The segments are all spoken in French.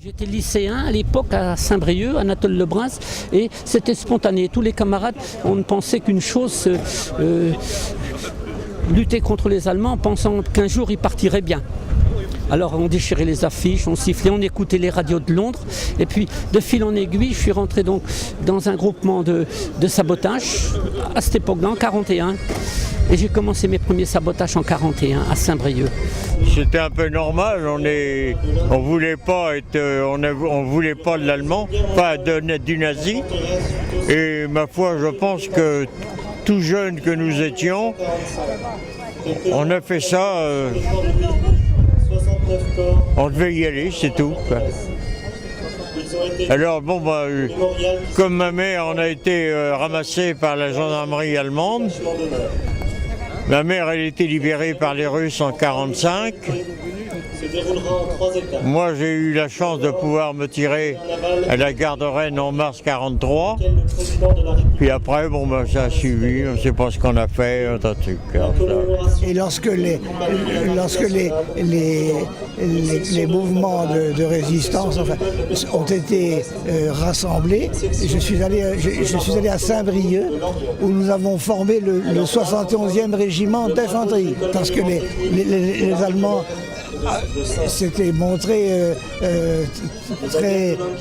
J'étais lycéen à l'époque à Saint-Brieuc, Anatole Lebrun, et c'était spontané. Tous les camarades, on ne pensait qu'une chose, lutter contre les Allemands, pensant qu'un jour ils partiraient bien. Alors on déchirait les affiches, on sifflait, on écoutait les radios de Londres. Et puis de fil en aiguille, je suis rentré donc dans un groupement de sabotage à cette époque-là, en 1941. Et j'ai commencé mes premiers sabotages en 1941 à Saint-Brieuc. C'était un peu normal, on voulait pas de l'allemand, pas du nazi. Et ma foi, je pense que tout jeune que nous étions, on a fait ça, on devait y aller, c'est tout, quoi. Alors bon, comme ma mère en a été ramassée par la gendarmerie allemande, ma mère elle a été libérée par les Russes en 1945. Moi j'ai eu la chance de pouvoir me tirer à la gare de Rennes en mars 1943. Puis après, ça a suivi, on ne sait pas ce qu'on a fait, un tas de trucs comme ça. Et lorsque les mouvements de résistance ont été rassemblés, je suis allé à Saint-Brieuc où nous avons formé le 71e régiment d'infanterie, parce que les Allemands s'étaient montrés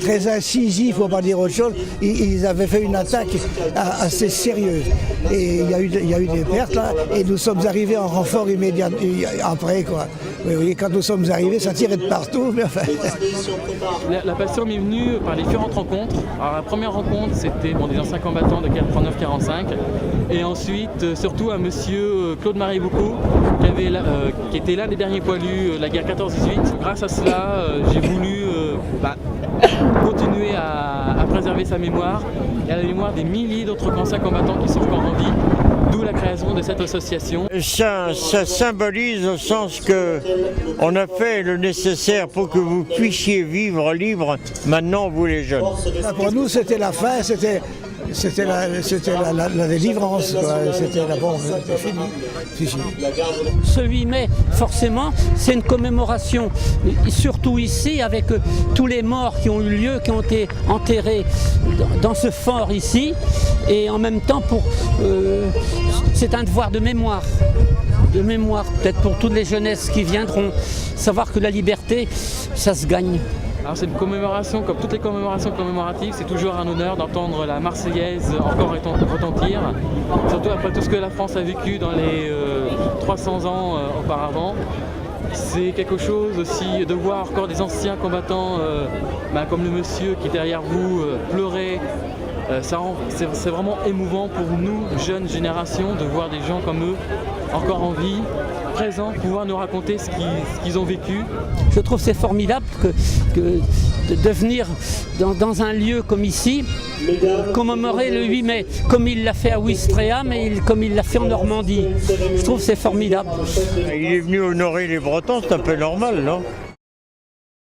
très incisifs, pour ne pas dire autre chose. Ils avaient fait une attaque assez sérieuse. Et il y a eu des pertes là, et nous sommes arrivés en renfort immédiat après, quoi. Oui, quand nous sommes arrivés, ça tirait de partout. Mais enfin... La passion m'est venue par les différentes rencontres. Alors, la première rencontre, c'était des anciens combattants de 39-45. Et ensuite, surtout un monsieur Claude-Marie Boucaud, qui était l'un des derniers poilus de la guerre 14-18. Grâce à cela, j'ai voulu continuer à préserver sa mémoire et à la mémoire des milliers d'autres anciens combattants qui sont encore en vie. D'où la création de cette association. Ça symbolise au sens que on a fait le nécessaire pour que vous puissiez vivre libre, maintenant vous les jeunes. Pour nous c'était la fin, c'était la délivrance, c'était la bombe, c'était fini. Ce 8 mai, forcément, c'est une commémoration, surtout ici, avec tous les morts qui ont eu lieu, qui ont été enterrés dans ce fort ici, et en même temps, c'est un devoir de mémoire peut-être pour toutes les jeunesses qui viendront, savoir que la liberté, ça se gagne. Alors c'est une commémoration, comme toutes les commémorations commémoratives, c'est toujours un honneur d'entendre la Marseillaise encore retentir, surtout après tout ce que la France a vécu dans les 300 ans auparavant. C'est quelque chose aussi de voir encore des anciens combattants comme le monsieur qui est derrière vous pleurer. C'est vraiment émouvant pour nous, jeunes générations, de voir des gens comme eux encore en vie, présents, pouvoir nous raconter ce qu'ils ont vécu. Je trouve c'est formidable de venir dans un lieu comme ici, commémorer le 8 mai, comme il l'a fait à Ouistreham et comme il l'a fait en Normandie. Je trouve c'est formidable. Il est venu honorer les Bretons, c'est un peu normal, non ?